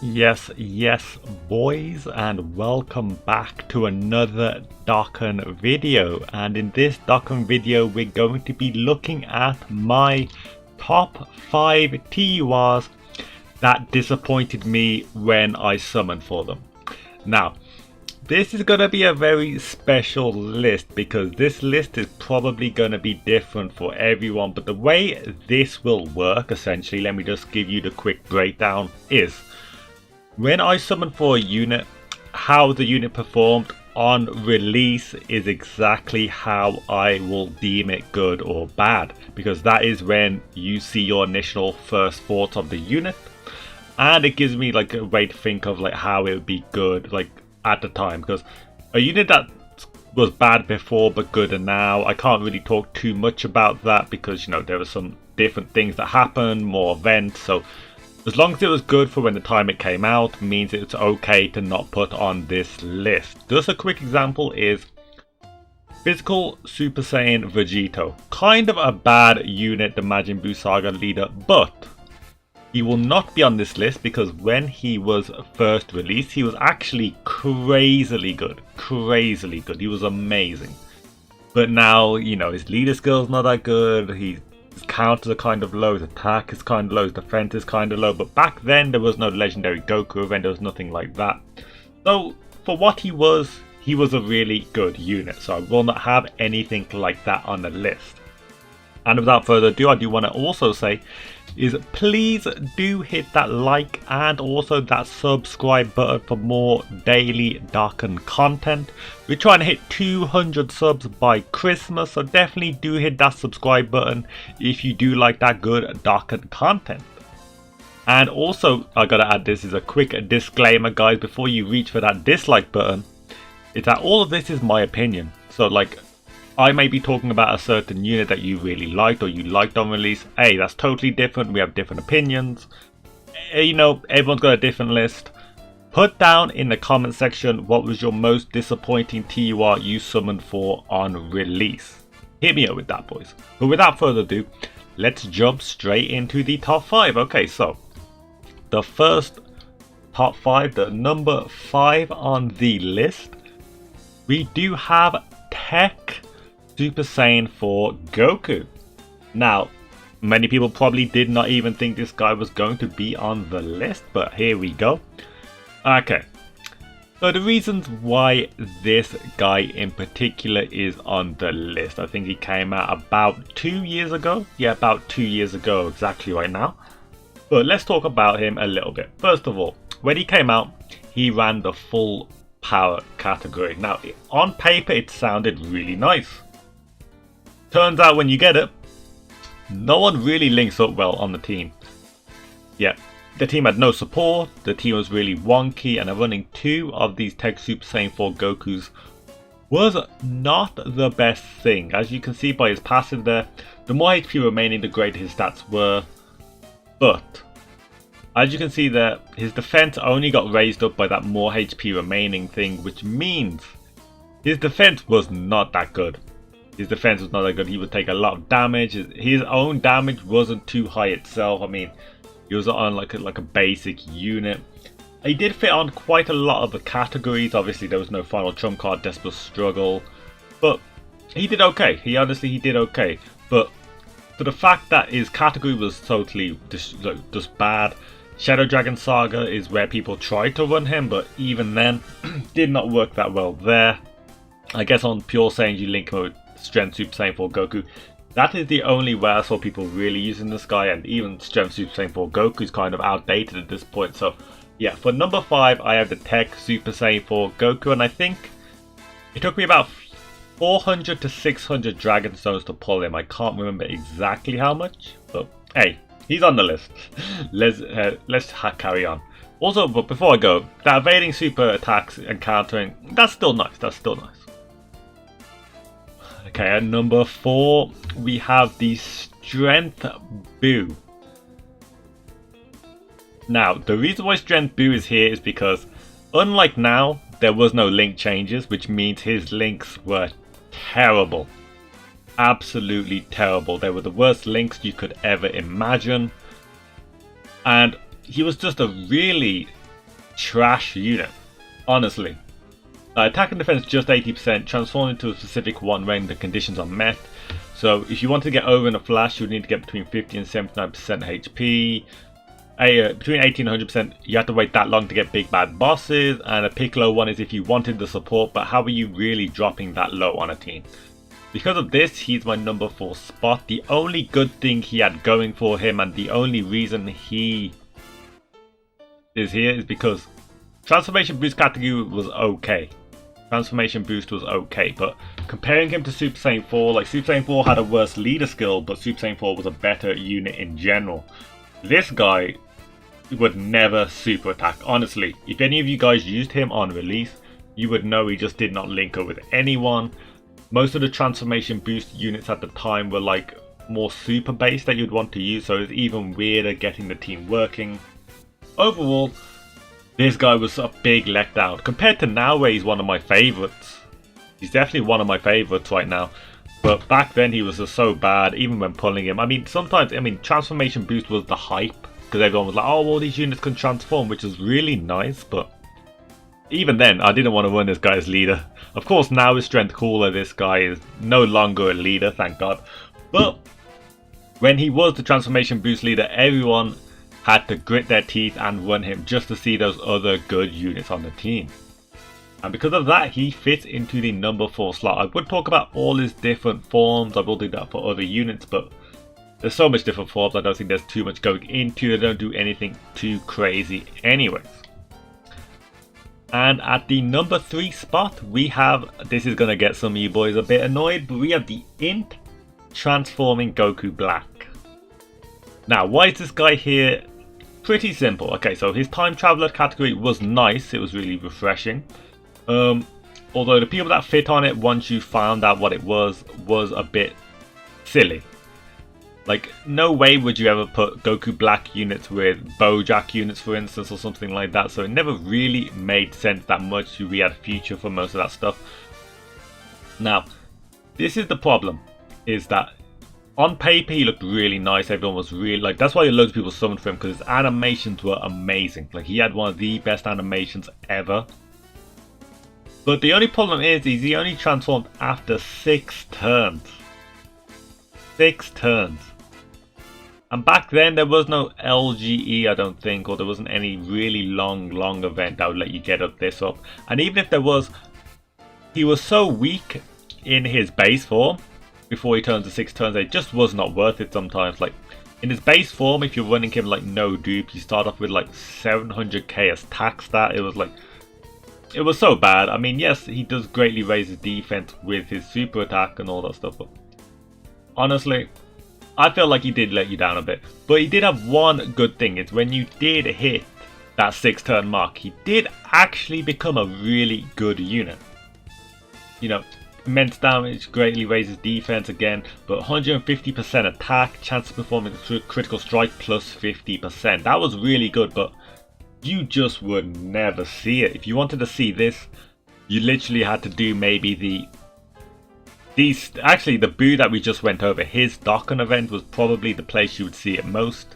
Yes, boys, and welcome back to another Dokkan video. And in this Dokkan video, we're going to be looking at my top 5 TURs that disappointed me when I summoned for them. Now, this is going to be a very special list because this list is probably going to be different for everyone. But the way this will work, essentially, let me just give you the quick breakdown, is when I summon for a unit, how the unit performed on release is exactly how I will deem it good or bad, because that is when you see your initial first thoughts of the unit, and it gives me like a way to think of like how it would be good like at the time. Because a unit that was bad before but good now, I can't really talk too much about that because, you know, there were some different things that happened, more events. So as long as it was good for when the time it came out, means it's okay to not put on this list. Just a quick example is Physical Super Saiyan Vegito. Kind of a bad unit, the Majin Buu Saga leader, but he will not be on this list because when he was first released, he was actually crazily good. Crazily good. He was amazing. But now, you know, his leader skill's not that good. His counters are kind of low, his attack is kind of low, his defense is kind of low. But back then there was no legendary Goku event, there was nothing like that. So for what he was a really good unit. So I will not have anything like that on the list. And without further ado, I do want to also say is please do hit that like and also that subscribe button for more daily Dokkan content. We're trying to hit 200 subs by Christmas, so definitely do hit that subscribe button if you do like that good Dokkan content. And also, I gotta add, this is a quick disclaimer, guys, before you reach for that dislike button, is that all of this is my opinion. So like, I may be talking about a certain unit that you really liked or you liked on release. Hey, that's totally different. We have different opinions. You know, everyone's got a different list. Put down in the comment section what was your most disappointing TUR you summoned for on release. Hit me up with that, boys. But without further ado, let's jump straight into the top 5. Okay, so the first top 5, the number 5 on the list, we do have Tech Super Saiyan 4 Goku. Now, many people probably did not even think this guy was going to be on the list, but here we go. Okay, so the reasons why this guy in particular is on the list, I think he came out about 2 years ago. Yeah, about 2 years ago, exactly right now. But let's talk about him a little bit. First of all, when he came out, he ran the full power category. Now, on paper, it sounded really nice. Turns out when you get it, no one really links up well on the team. Yeah, the team had no support, the team was really wonky, and running 2 of these Tech Super Saiyan 4 Gokus was not the best thing. As you can see by his passive there, the more HP remaining, the greater his stats were. But as you can see there, his defense only got raised up by that more HP remaining thing, which means his defense was not that good. His defense was not that good. He would take a lot of damage. His own damage wasn't too high itself. I mean, he was on like a basic unit. He did fit on quite a lot of the categories. Obviously, there was no final trump card, Desperate Struggle, but he did okay. He did okay. But for the fact that his category was totally just bad, Shadow Dragon Saga is where people tried to run him, but even then, did not work that well there. I guess on Pure Saiyan, you link him with Strength Super Saiyan 4 Goku. That is the only way I saw people really using this guy, and even Strength Super Saiyan 4 Goku is kind of outdated at this point. So yeah, for number 5, I have the Tech Super Saiyan 4 Goku, and I think it took me about 400 to 600 Dragon Stones to pull him. I can't remember exactly how much, but hey, he's on the list. Let's carry on. Also, but before I go, that evading super attacks and countering, that's still nice. That's still nice. Okay, at number 4, we have the Strength Buu. Now, the reason why Strength Buu is here is because, unlike now, there was no link changes, which means his links were terrible. Absolutely terrible. They were the worst links you could ever imagine. And he was just a really trash unit, honestly. Attack and defense just 80%, transform into a specific one when the conditions are met. So if you want to get over in a flash, you would need to get between 50 and 79% HP. Between 80 and 100%, you have to wait that long to get big bad bosses. And a Piccolo one is if you wanted the support, but how are you really dropping that low on a team? Because of this, he's my number 4 spot. The only good thing he had going for him, and the only reason he is here, is because Transformation Boost category was okay. Transformation Boost was okay, but comparing him to Super Saiyan 4, like Super Saiyan 4 had a worse leader skill, but Super Saiyan 4 was a better unit in general. This guy would never super attack. Honestly, if any of you guys used him on release, you would know he just did not link up with anyone. Most of the Transformation Boost units at the time were like more super based that you'd want to use, so it's even weirder getting the team working. Overall, this guy was a big letdown. Compared to now where he's one of my favourites. He's definitely one of my favourites right now. But back then he was just so bad, even when pulling him. I mean, sometimes, Transformation Boost was the hype. Because everyone was like, oh, all these units can transform, which is really nice. But even then, I didn't want to run this guy as leader. Of course, now with Strength Cooler, this guy is no longer a leader, thank God. But when he was the Transformation Boost leader, everyone had to grit their teeth and run him just to see those other good units on the team. And because of that, he fits into the number 4 slot. I would talk about all his different forms. I will do that for other units, but there's so much different forms. I don't think there's too much going into. They don't do anything too crazy anyways. And at the number 3 spot, we have, this is going to get some of you boys a bit annoyed, but we have the Int Transforming Goku Black. Now, why is this guy here? Pretty simple. Okay, so his Time Traveler category was nice. It was really refreshing. Although the people that fit on it once you found out what it was a bit silly. Like, no way would you ever put Goku Black units with Bojack units, for instance, or something like that. So it never really made sense that much. We had a future for most of that stuff. Now, this is the problem, is that on paper, he looked really nice. Everyone was really like, that's why loads of people summoned for him, because his animations were amazing. Like, he had one of the best animations ever. But the only problem is he only transformed after 6 turns. 6 turns. And back then, there was no LGE, I don't think, or there wasn't any really long event that would let you get up this up. And even if there was, he was so weak in his base form before he turns to 6 turns, it just was not worth it sometimes. Like, in his base form, if you're running him like no dupe, you start off with like 700k as attack stat. It was like, it was so bad. I mean, yes, he does greatly raise his defense with his super attack and all that stuff, but honestly, I feel like he did let you down a bit. But he did have one good thing. It's when you did hit that 6 turn mark, he did actually become a really good unit. You know, immense damage, greatly raises defense again, but 150% attack, chance of performing a critical strike plus 50%. That was really good, but you just would never see it. If you wanted to see this, you literally had to do maybe actually the boo that we just went over, his Dokkan event was probably the place you would see it most.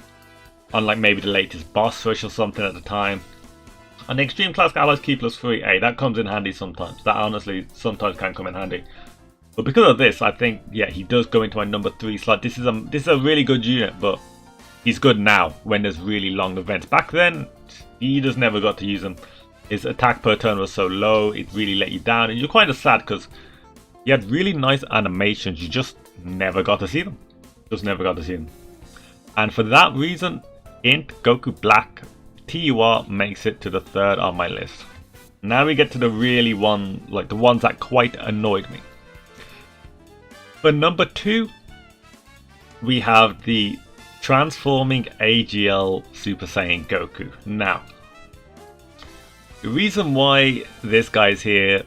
Unlike maybe the latest boss rush or something at the time. And the Extreme Classic Allies Key plus 3, hey, that comes in handy sometimes. That honestly sometimes can come in handy. But because of this, I think, yeah, he does go into my number 3 slot. This is a really good unit, but he's good now when there's really long events. Back then, you just never got to use him. His attack per turn was so low, it really let you down. And you're kind of sad because he had really nice animations. You just never got to see them. Just never got to see them. And for that reason, Int Goku Black TUR makes it to the 3rd on my list. Now we get to the really the ones that quite annoyed me. For number 2, we have the Transforming AGL Super Saiyan Goku. Now, the reason why this guy's here,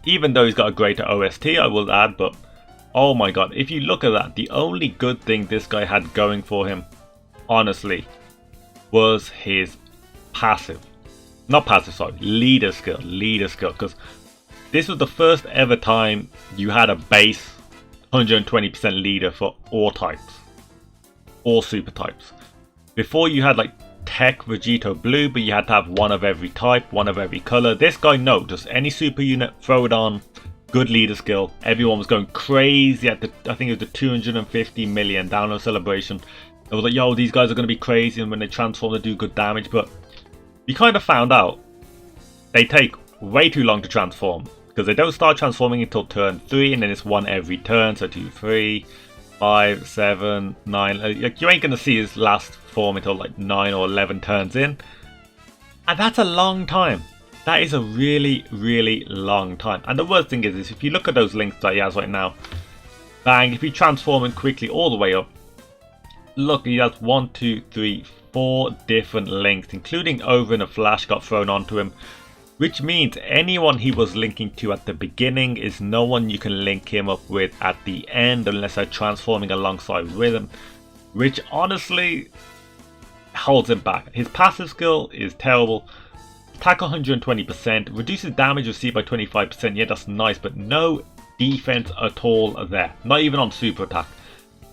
even though he's got a greater OST, I will add, but oh my god, if you look at that, the only good thing this guy had going for him, honestly, was his passive. Not passive, sorry, leader skill, because this was the first ever time you had a base 120% leader for all types. All super types. Before you had like Tech Vegito Blue, but you had to have one of every type, one of every color. This guy, no, just any super unit, throw it on. Good leader skill. Everyone was going crazy at the, I think it was the 250 million download celebration. It was like, yo, these guys are going to be crazy, and when they transform, they do good damage. But we kind of found out they take way too long to transform, because they don't start transforming until turn 3, and then it's one every turn. So 2, 3, 5, 7, 9. Like, you ain't going to see his last form until like 9 or 11 turns in. And that's a long time. That is a really, really long time. And the worst thing is if you look at those links that he has right now, bang, if you transform him quickly all the way up, look, he has 1, 2, 3, 4 different links, including over in a flash got thrown onto him, which means anyone he was linking to at the beginning is no one you can link him up with at the end unless they're transforming alongside with him, which honestly holds him back. His passive skill is terrible. Attack 120%, reduces damage received by 25%, yeah, that's nice, but no defense at all there, not even on super attack.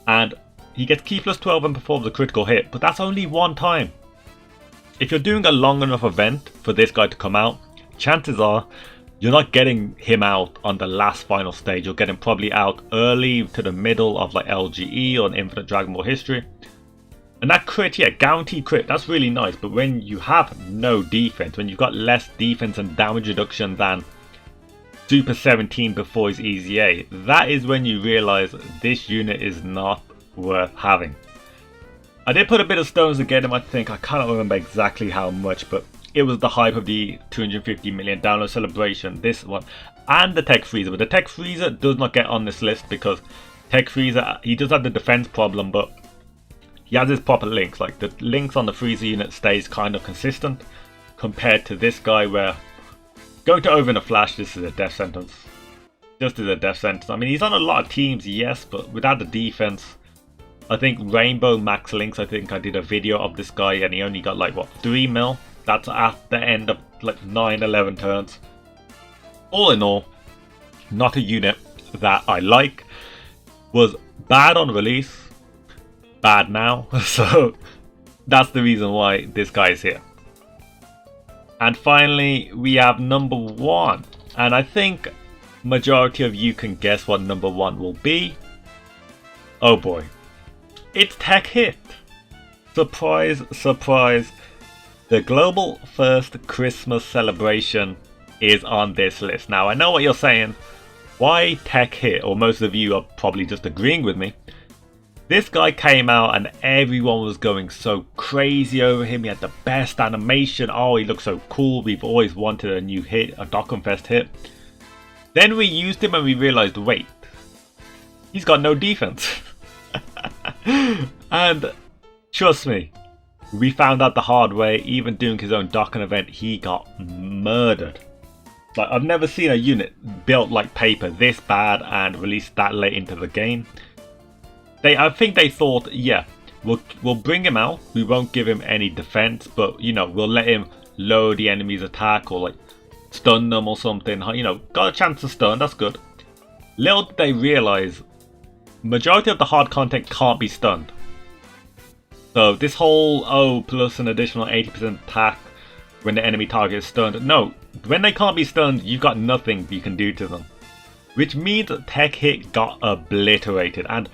And he gets key plus 12 and performs a critical hit, but that's only one time. If you're doing a long enough event for this guy to come out, chances are you're not getting him out on the last final stage. You'll get him probably out early to the middle of like LGE or an Infinite Dragon Ball History. And that crit, yeah, guaranteed crit, that's really nice. But when you have no defense, when you've got less defense and damage reduction than Super 17 before his EZA, that is when you realize this unit is not worth having. I did put a bit of stones to get him, I think. I can't remember exactly how much, but it was the hype of the 250 million download celebration, this one, and the Tech Freezer. But the Tech Freezer does not get on this list because Tech Freezer, he does have the defense problem, but he has his proper links. Like the links on the Freezer unit stays kind of consistent compared to this guy, where going to over in a flash, this is a death sentence. Just as a death sentence. I mean, he's on a lot of teams, yes, but without the defense, I think Rainbow Max Links, I think I did a video of this guy and he only got like, what, 3 mil? That's at the end of like 9, 11 turns. All in all, not a unit that I like. Was bad on release, bad now. So that's the reason why this guy is here. And finally, we have number 1. And I think majority of you can guess what number 1 will be. Oh boy. It's Tech Hit. Surprise, surprise. The global first Christmas celebration is on this list. Now, I know what you're saying. Why Tech Hit? Or most of you are probably just agreeing with me. This guy came out and everyone was going so crazy over him. He had the best animation. Oh, he looks so cool. We've always wanted a new hit, a Dokkanfest hit. Then we used him and we realized, wait, he's got no defense. And trust me, we found out the hard way. Even doing his own Dokkan event, he got murdered. Like, I've never seen a unit built like paper this bad and released that late into the game. I think they thought, yeah, we'll bring him out. We won't give him any defense, but you know, we'll let him lower the enemy's attack or like stun them or something. You know, got a chance to stun. That's good. Little did they realize, majority of the hard content can't be stunned. So this whole, plus an additional 80% attack when the enemy target is stunned. No, when they can't be stunned, you've got nothing you can do to them. Which means that Tech Hit got obliterated. And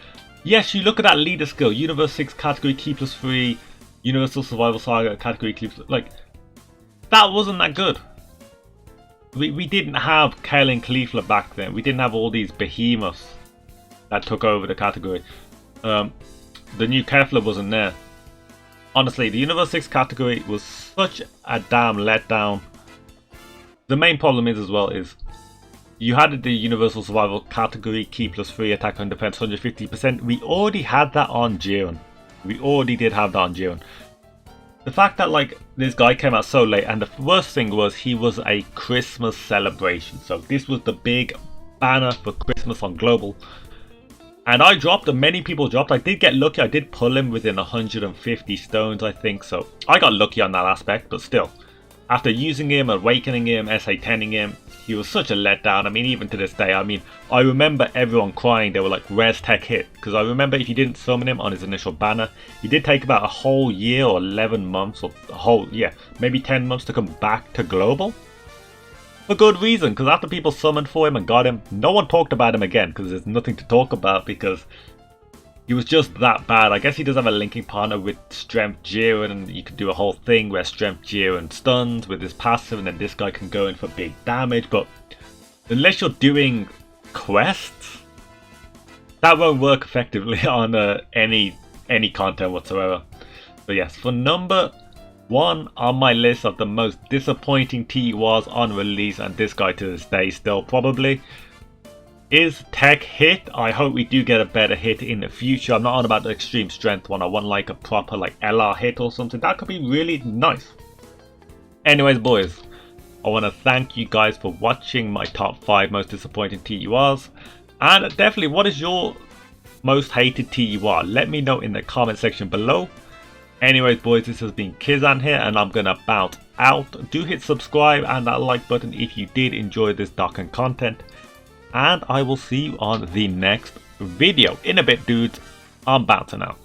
yes, you look at that leader skill, Universe 6 category key plus 3, Universal Survival Saga category key plus, like, that wasn't that good. We didn't have Kale and Caulifla back then. We didn't have all these behemoths that took over the category. The new Kefla wasn't there. Honestly, the Universe 6 category was such a damn letdown. The main problem is as well is you had the Universal Survival category, key plus 3, attack and defense 150%. We already had that on Jiren. We already did have that on Jiren. The fact that like this guy came out so late, and the worst thing was he was a Christmas celebration. So this was the big banner for Christmas on Global. And I dropped, and many people dropped. I did get lucky. I did pull him within 150 stones, I think. So I got lucky on that aspect, but still. After using him, awakening him, SA10ing him, he was such a letdown. I mean, even to this day, I mean, I remember everyone crying. They were like, where's Tech Hit? Because I remember if you didn't summon him on his initial banner, he did take about a whole year or 11 months or a whole, yeah, maybe 10 months to come back to global. For good reason, because after people summoned for him and got him, no one talked about him again because there's nothing to talk about because he was just that bad. I guess he does have a linking partner with Strength Jiren, and you could do a whole thing where Strength Jiren stuns with his passive and then this guy can go in for big damage, but unless you're doing quests, that won't work effectively on any content whatsoever. But yes, for number 1 on my list of the most disappointing TURs on release, and this guy to this day still probably, is Tech Hit. I hope we do get a better hit in the future. I'm not on about the extreme strength one. I want like a proper like LR hit or something. That could be really nice. Anyways, boys, I want to thank you guys for watching my top 5 most disappointing TURs. And definitely, what is your most hated TUR? Let me know in the comment section below. Anyways, boys, this has been Kizan here, and I'm gonna bounce out. Do hit subscribe and that like button if you did enjoy this Dokkan content. And I will see you on the next video. In a bit, dudes. I'm bouncing out.